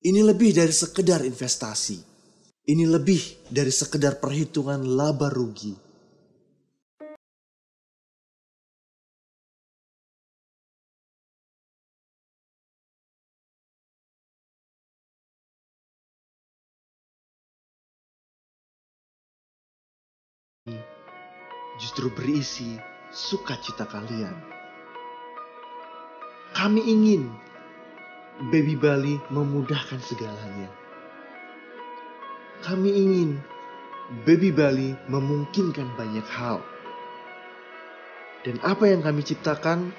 Ini lebih dari sekedar investasi. Ini lebih dari sekedar perhitungan laba rugi. Justru berisi sukacita kalian. Kami ingin Baby Bali memudahkan segalanya. Kami ingin Baby Bali memungkinkan banyak hal. Dan apa yang kami ciptakan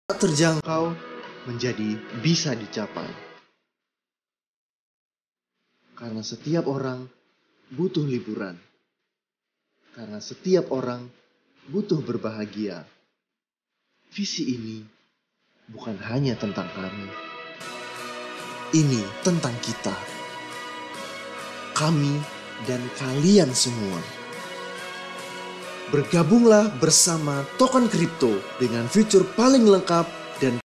tak terjangkau menjadi bisa dicapai. Karena setiap orang butuh liburan. Karena setiap orang butuh berbahagia. Visi ini bukan hanya tentang kami. Ini tentang kita. Kami dan kalian semua. Bergabunglah bersama token kripto dengan fitur paling lengkap dan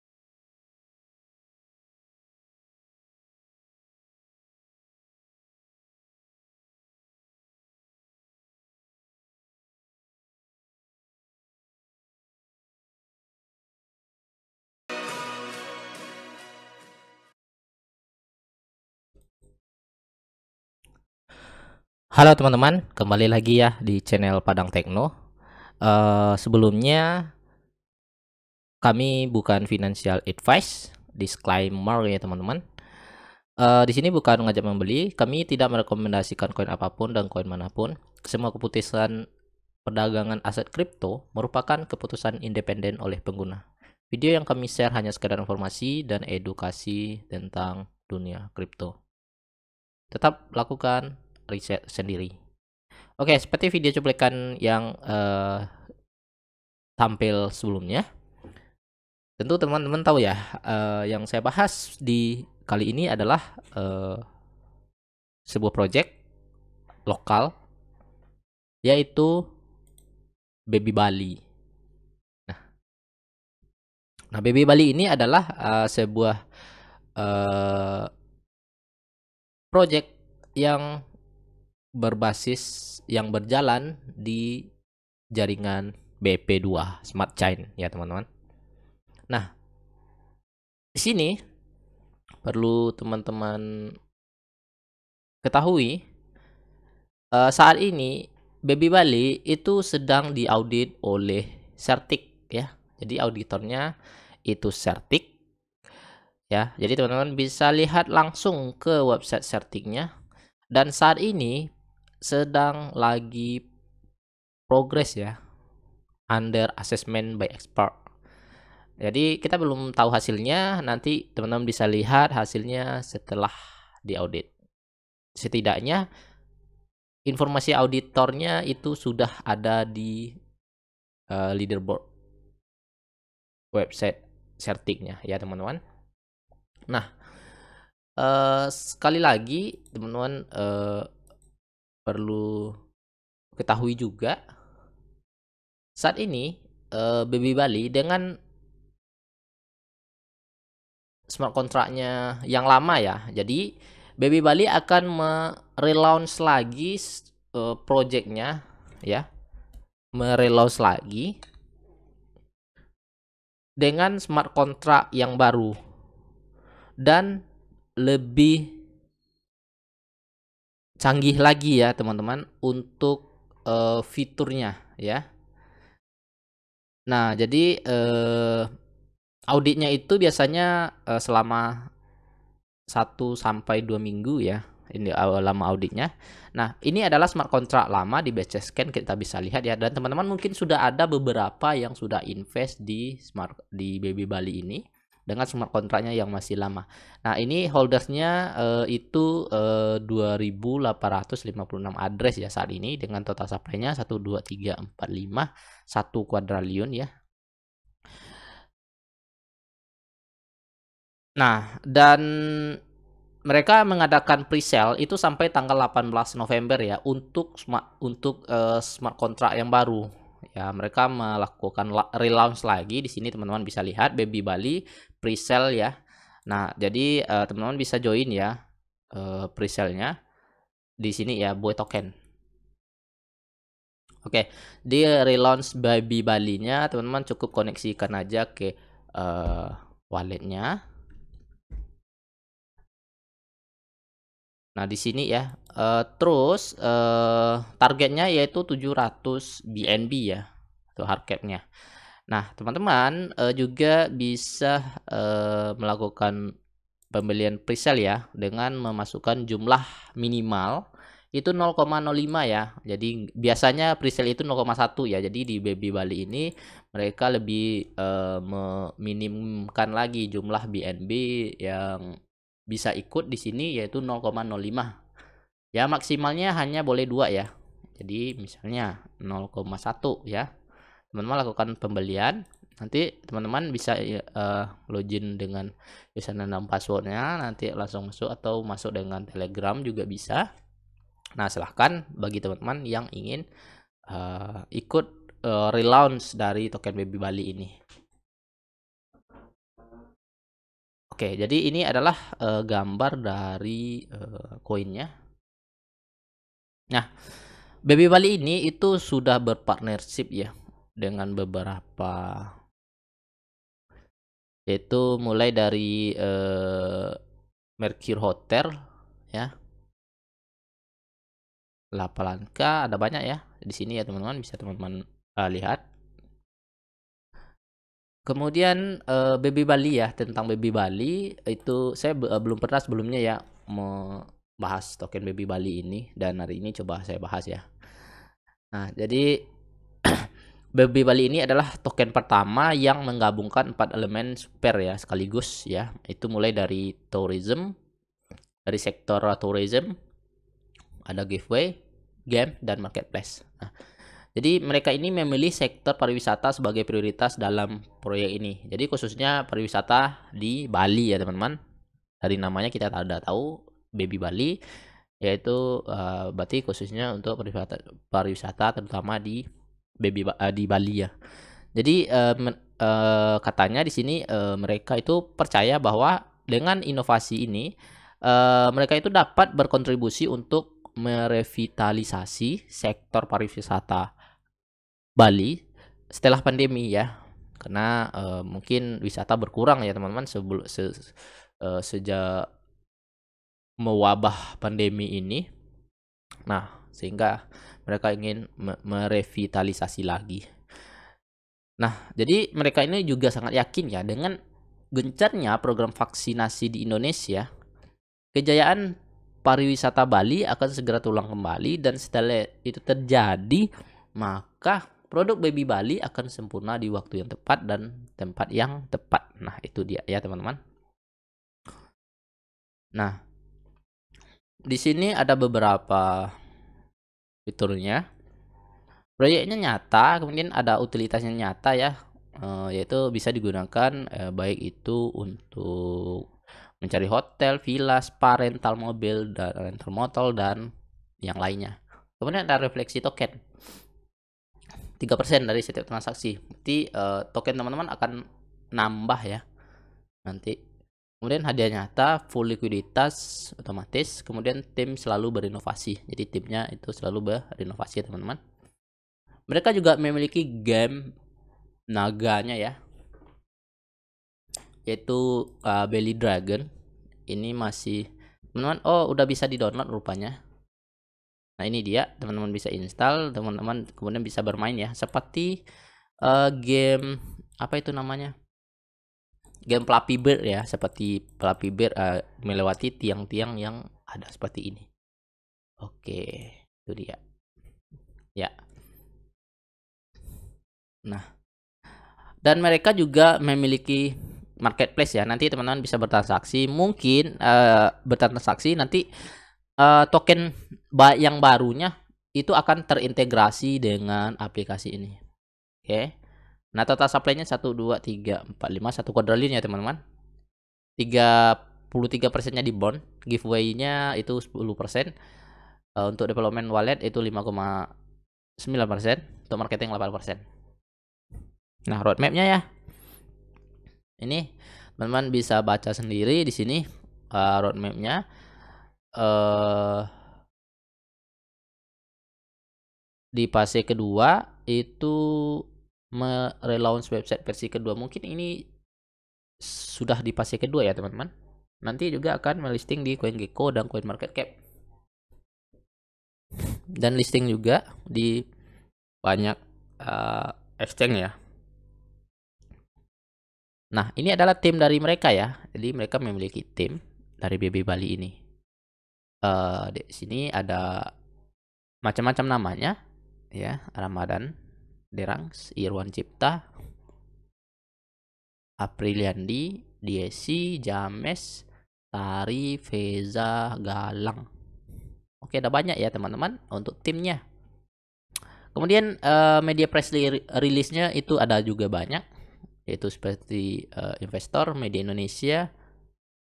Halo teman-teman, kembali lagi ya di channel Padang Tekno. Sebelumnya kami bukan financial advice, disclaimer ya teman-teman. Di sini bukan mengajak membeli, kami tidak merekomendasikan koin apapun dan koin manapun. Semua keputusan perdagangan aset kripto merupakan keputusan independen oleh pengguna. Video yang kami share hanya sekedar informasi dan edukasi tentang dunia kripto. Tetap lakukan riset sendiri. Oke, seperti video cuplikan yang tampil sebelumnya, tentu teman-teman tahu ya, yang saya bahas di kali ini adalah sebuah project lokal, yaitu Baby Bali. Nah, Baby Bali ini adalah sebuah project yang berjalan di jaringan BP2 Smart Chain ya teman-teman. Nah, di sini perlu teman-teman ketahui, saat ini Baby Bali itu sedang diaudit oleh Certic ya. Jadi auditornya itu Certic ya. Jadi teman-teman bisa lihat langsung ke website Certicnya, dan saat ini sedang lagi progress ya, under assessment by expert. Jadi kita belum tahu hasilnya, nanti teman-teman bisa lihat hasilnya setelah diaudit. Setidaknya informasi auditornya itu sudah ada di leaderboard website Certicnya ya teman-teman. Nah, sekali lagi teman-teman perlu ketahui juga, saat ini Baby Bali dengan smart kontraknya yang lama ya. Jadi Baby Bali akan relaunch lagi projectnya ya, relaunch lagi dengan smart kontrak yang baru dan lebih canggih lagi ya teman-teman untuk fiturnya ya. Nah, jadi auditnya itu biasanya selama 1 sampai 2 minggu ya. Ini lama auditnya. Nah, ini adalah smart contract lama di BCScan, kita bisa lihat ya. Dan teman-teman mungkin sudah ada beberapa yang sudah invest di Baby Bali ini dengan smart kontraknya yang masih lama. Nah, ini holdersnya itu 2.856 address ya saat ini, dengan total supply-nya 1, 2, 3, 4, 5, 1 quadrillion ya. Nah, dan mereka mengadakan pre-sale itu sampai tanggal 18 November ya untuk smart contract yang baru. Ya, mereka melakukan relaunch lagi. Di sini teman-teman bisa lihat Baby Bali pre-sale ya. Nah, jadi teman-teman bisa join ya pre-sale-nya di sini ya, Boy Token. Oke, di relaunch Baby Bali-nya teman-teman cukup koneksikan aja ke walletnya. Nah, di sini ya, terus targetnya yaitu 700 BNB ya, itu hard cap-nya. Nah, teman-teman juga bisa melakukan pembelian presale ya dengan memasukkan jumlah minimal itu 0,05 ya. Jadi biasanya presale itu 0,1 ya. Jadi di Baby Bali ini mereka lebih meminimkan lagi jumlah BNB yang bisa ikut di sini yaitu 0,05. Ya, maksimalnya hanya boleh 2 ya. Jadi misalnya 0,1 ya. Teman-teman lakukan pembelian, nanti teman-teman bisa login dengan username dan passwordnya, nanti langsung masuk atau masuk dengan Telegram juga bisa. Nah, silahkan bagi teman-teman yang ingin ikut relaunch dari token Baby Bali ini. Oke, jadi ini adalah gambar dari koinnya. Nah, Baby Bali ini itu sudah berpartnership ya dengan beberapa, yaitu mulai dari Mercure Hotel ya, Lapalanca, ada banyak ya di sini ya teman-teman, bisa teman-teman lihat. Kemudian Baby Bali ya, tentang Baby Bali itu saya belum pernah sebelumnya ya membahas token Baby Bali ini, dan hari ini coba saya bahas ya. Nah, jadi Baby Bali ini adalah token pertama yang menggabungkan 4 elemen super ya sekaligus ya. Itu mulai dari tourism, dari sektor tourism, ada giveaway, game, dan marketplace. Nah, jadi mereka ini memilih sektor pariwisata sebagai prioritas dalam proyek ini. Jadi khususnya pariwisata di Bali ya teman-teman. Dari namanya kita sudah tahu Baby Bali, yaitu berarti khususnya untuk pariwisata terutama di di Bali ya. Jadi katanya di sini mereka itu percaya bahwa dengan inovasi ini mereka itu dapat berkontribusi untuk merevitalisasi sektor pariwisata Bali setelah pandemi ya. Karena mungkin wisata berkurang ya teman-teman sejak mewabah pandemi ini. Nah, sehingga mereka ingin merevitalisasi lagi. Nah, jadi mereka ini juga sangat yakin ya dengan gencarnya program vaksinasi di Indonesia, kejayaan pariwisata Bali akan segera terulang kembali, dan setelah itu terjadi, maka produk Baby Bali akan sempurna di waktu yang tepat dan tempat yang tepat. Nah, itu dia ya teman-teman. Nah, di sini ada beberapa fiturnya. Proyeknya nyata, kemudian ada utilitasnya nyata ya, yaitu bisa digunakan baik itu untuk mencari hotel, villa, spa, rental mobil, dan rental motor, dan yang lainnya. Kemudian ada refleksi token. 3% dari setiap transaksi. Berarti token teman-teman akan nambah ya nanti. Kemudian hadiah nyata, full likuiditas otomatis. Kemudian tim selalu berinovasi. Jadi timnya itu selalu berinovasi teman-teman. Mereka juga memiliki game naganya ya, yaitu Belly Dragon. Ini masih teman-teman, oh udah bisa di download rupanya. Nah, ini dia, teman-teman bisa install, teman-teman kemudian bisa bermain ya, seperti game apa itu namanya, game Flappy Bird ya, seperti Flappy Bird melewati tiang-tiang yang ada seperti ini. Oke, itu dia ya. Nah, dan mereka juga memiliki marketplace ya, nanti teman-teman bisa bertransaksi, mungkin bertransaksi nanti token yang barunya itu akan terintegrasi dengan aplikasi ini. Oke. Nah, total supply-nya 1 2 3 4 5, 1 quadrillion ya teman-teman. 30 43%-nya di bond, giveaway-nya itu 10%, untuk development wallet itu 5,9%, untuk marketing 8%. Nah, roadmap-nya ya. Ini teman-teman bisa baca sendiri di sini roadmap-nya. Di fase kedua itu relaunch website versi kedua. Mungkin ini sudah di fase kedua ya teman-teman. Nanti juga akan melisting di CoinGecko dan CoinMarketCap. Dan listing juga di banyak exchange ya. Nah, ini adalah tim dari mereka ya. Jadi mereka memiliki tim dari BB Bali ini. Di sini ada macam-macam namanya ya, Ramadan, Derangs, Irwan Cipta, Apriliandi, Diesi, James, Tari, Feza, Galang. Oke, ada banyak ya teman-teman untuk timnya. Kemudian media press release-nya itu ada juga banyak, yaitu seperti Investor, Media Indonesia,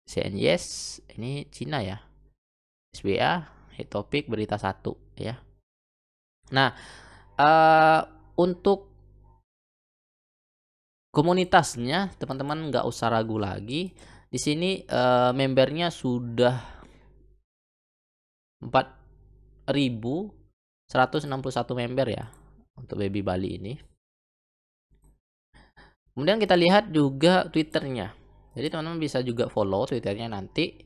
CNYes, ini Cina ya, SBA, Hit Topic, Berita 1 ya. Nah, untuk komunitasnya teman-teman nggak usah ragu lagi. Di sini membernya sudah 4.161 member ya untuk Baby Bali ini. Kemudian kita lihat juga Twitternya. Jadi teman-teman bisa juga follow Twitternya nanti.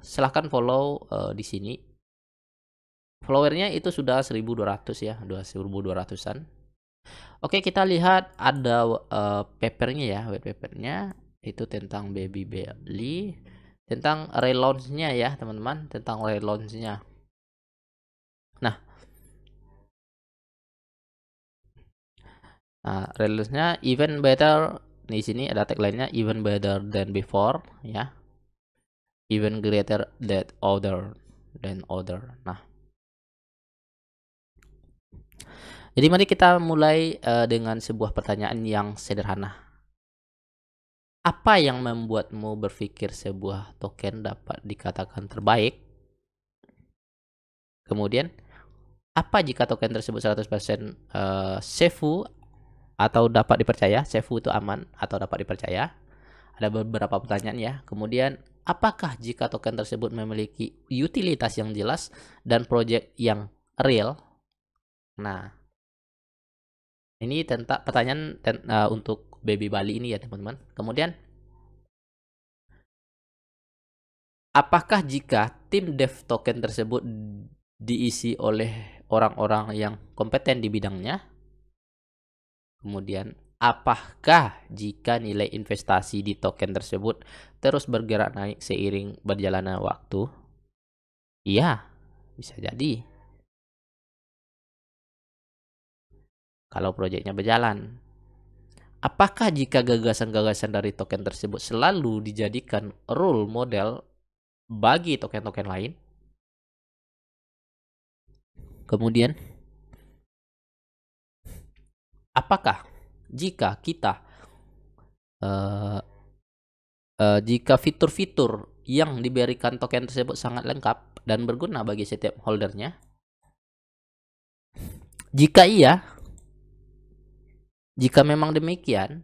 Silahkan follow di sini. Followernya itu sudah 1.200 ya, 2.200-an. Oke, kita lihat ada papernya ya, white papernya itu tentang Baby Bali, tentang relaunch-nya ya teman-teman, tentang relaunch-nya. Nah, relaunch-nya even better. Di sini ada tagline-nya even better than before ya, even greater than other. Nah, jadi mari kita mulai dengan sebuah pertanyaan yang sederhana. Apa yang membuatmu berpikir sebuah token dapat dikatakan terbaik? Kemudian, apa jika token tersebut 100% safe atau dapat dipercaya? Safe itu aman atau dapat dipercaya? Ada beberapa pertanyaan ya. Kemudian, apakah jika token tersebut memiliki utilitas yang jelas dan project yang real? Nah, ini tentang pertanyaan untuk Baby Bali ini ya teman-teman. Kemudian, apakah jika tim dev token tersebut diisi oleh orang-orang yang kompeten di bidangnya? Kemudian, apakah jika nilai investasi di token tersebut terus bergerak naik seiring berjalannya waktu? Iya, bisa jadi. Kalau proyeknya berjalan. Apakah jika gagasan-gagasan dari token tersebut selalu dijadikan role model bagi token-token lain? Kemudian, apakah jika kita jika fitur-fitur yang diberikan token tersebut sangat lengkap dan berguna bagi setiap holdernya? Jika iya, jika memang demikian,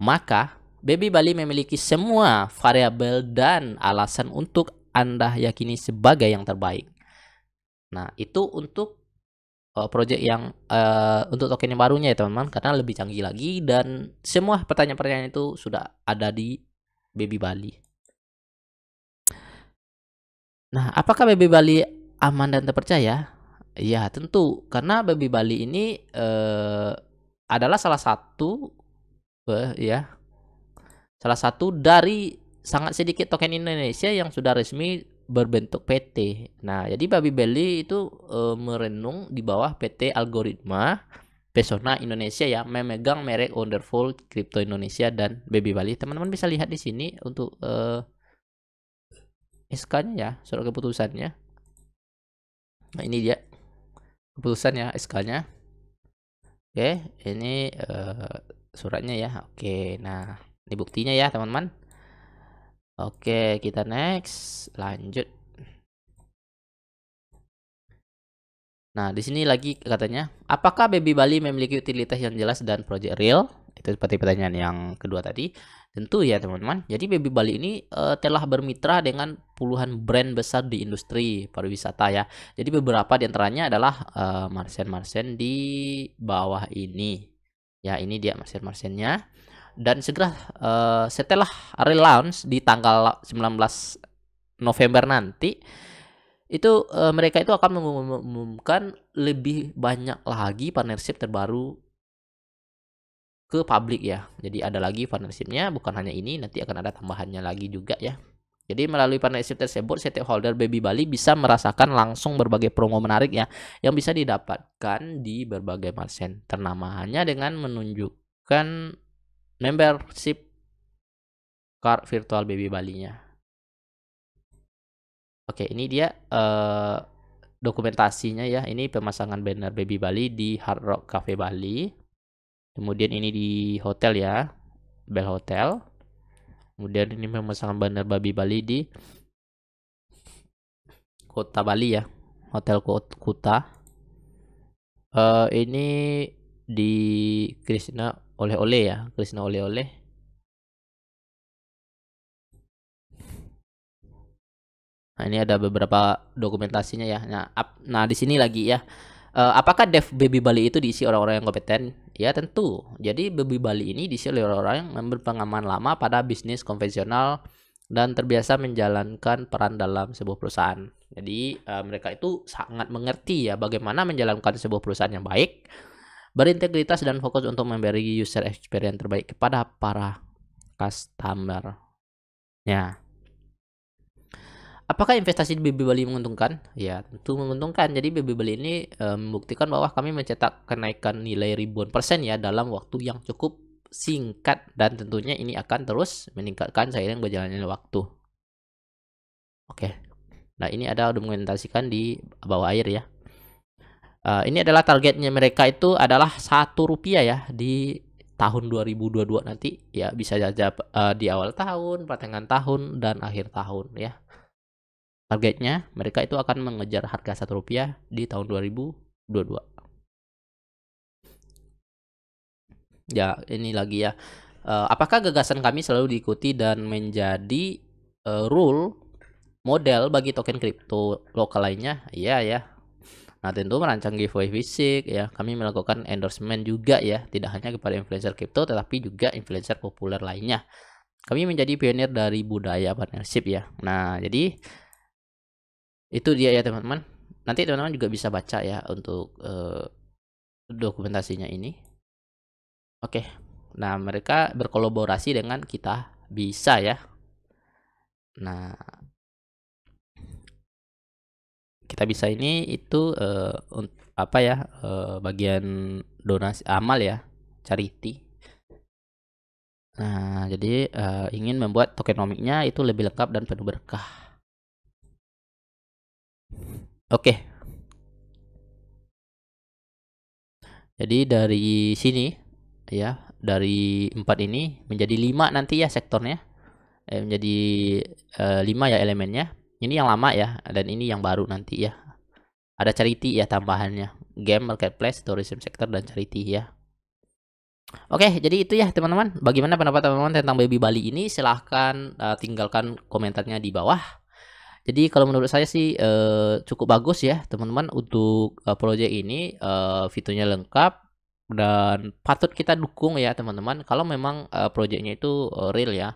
maka Baby Bali memiliki semua variabel dan alasan untuk Anda yakini sebagai yang terbaik. Nah, itu untuk project yang untuk token yang barunya ya teman-teman, karena lebih canggih lagi dan semua pertanyaan-pertanyaan itu sudah ada di Baby Bali. Nah, apakah Baby Bali aman dan terpercaya? Ya, tentu, karena Baby Bali ini adalah salah satu ya, salah satu dari sangat sedikit token Indonesia yang sudah resmi berbentuk PT. Nah, jadi Baby Bali itu merenung di bawah PT Algoritma Pesona Indonesia ya, memegang merek Wonderful Crypto Indonesia dan Baby Bali. Teman-teman bisa lihat di sini untuk SK-nya ya, surat keputusannya. Nah, ini dia keputusan ya, SK-nya. Oke, ini suratnya ya. Oke, nah Ini buktinya ya, teman-teman. Oke, kita next, lanjut. Nah, di sini lagi katanya, apakah Baby Bali memiliki utilitas yang jelas dan project real? Itu seperti pertanyaan yang kedua tadi. Tentu ya, teman-teman. Jadi Baby Bali ini telah bermitra dengan puluhan brand besar di industri pariwisata ya. Jadi beberapa di antaranya adalah Marsen-Marsen di bawah ini. Ya, ini dia Marsen-Marsennya. Dan segera setelah relaunch di tanggal 19 November nanti, itu mereka itu akan mengumumkan lebih banyak lagi partnership terbaru ke publik ya. Jadi ada lagi partnershipnya, bukan hanya ini, nanti akan ada tambahannya lagi juga ya. Jadi melalui partnership tersebut, stakeholder Baby Bali bisa merasakan langsung berbagai promo menarik ya, yang bisa didapatkan di berbagai marsen ternama hanya dengan menunjukkan membership card virtual Baby Bali-nya. Oke, ini dia dokumentasinya ya. Ini pemasangan banner Baby Bali di Hard Rock Cafe Bali. Kemudian ini di hotel ya, Bell Hotel. Kemudian ini pemasangan banner Baby Bali di Kota Bali ya, Hotel Kuta. Ini di Krishna Oleh-oleh ya, Krishna Oleh-oleh. Nah, ini ada beberapa dokumentasinya ya. Nah di sini lagi ya. Apakah dev Baby Bali itu diisi orang-orang yang kompeten? Ya tentu. Jadi Baby Bali ini diisi oleh orang-orang yang berpengalaman lama pada bisnis konvensional dan terbiasa menjalankan peran dalam sebuah perusahaan. Jadi mereka itu sangat mengerti ya bagaimana menjalankan sebuah perusahaan yang baik, berintegritas dan fokus untuk memberi user experience terbaik kepada para customer. Ya. Apakah investasi di Baby Bali menguntungkan? Ya, tentu menguntungkan. Jadi Baby Bali ini membuktikan bahwa kami mencetak kenaikan nilai ribuan persen ya dalam waktu yang cukup singkat, dan tentunya ini akan terus meningkatkan seiring berjalannya waktu. Oke. Nah, ini ada dokumentasikan di bawah air ya. Ini adalah targetnya mereka itu adalah Rp1 ya di tahun 2022 nanti ya, bisa saja di awal tahun, pertengahan tahun, dan akhir tahun ya. Targetnya mereka itu akan mengejar harga Rp1 di tahun 2022. Ya, ini lagi ya. Apakah gagasan kami selalu diikuti dan menjadi rule model bagi token kripto lokal lainnya? Iya ya. Nah, tentu merancang giveaway fisik ya. Kami melakukan endorsement juga ya, tidak hanya kepada influencer kripto tetapi juga influencer populer lainnya. Kami menjadi pionir dari budaya partnership ya. Nah, jadi itu dia ya teman-teman. Nanti teman-teman juga bisa baca ya untuk dokumentasinya ini. Oke. Nah, mereka berkolaborasi dengan kita bisa ya. Nah, kita bisa ini itu apa ya? Bagian donasi amal ya, charity. Nah, jadi ingin membuat tokenomiknya itu lebih lengkap dan penuh berkah. Oke. Jadi dari sini ya, dari 4 ini menjadi 5 nanti ya sektornya. Menjadi 5 ya elemennya. Ini yang lama ya, dan ini yang baru nanti ya. Ada charity ya tambahannya. Game, marketplace, tourism sector, dan charity ya. Oke, jadi itu ya teman-teman. Bagaimana pendapat teman-teman tentang Baby Bali ini? Silahkan tinggalkan komentarnya di bawah. Jadi kalau menurut saya sih cukup bagus ya teman-teman untuk project ini, fiturnya lengkap dan patut kita dukung ya teman-teman. Kalau memang projectnya itu real ya,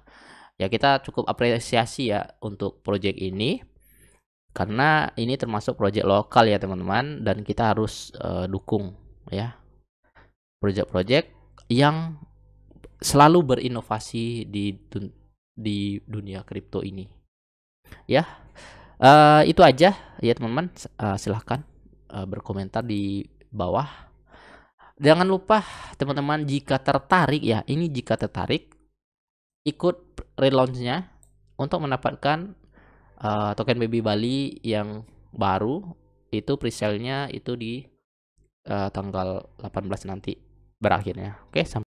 ya kita cukup apresiasi ya untuk project ini, karena ini termasuk project lokal ya teman-teman, dan kita harus dukung ya project-project yang selalu berinovasi di dunia kripto ini ya. Itu aja ya teman-teman. Silahkan berkomentar di bawah. Jangan lupa teman-teman, jika tertarik ya, ini jika tertarik ikut relaunchnya untuk mendapatkan token Baby Bali yang baru. Itu presale-nya itu di tanggal 18 nanti berakhirnya. Oke, sampai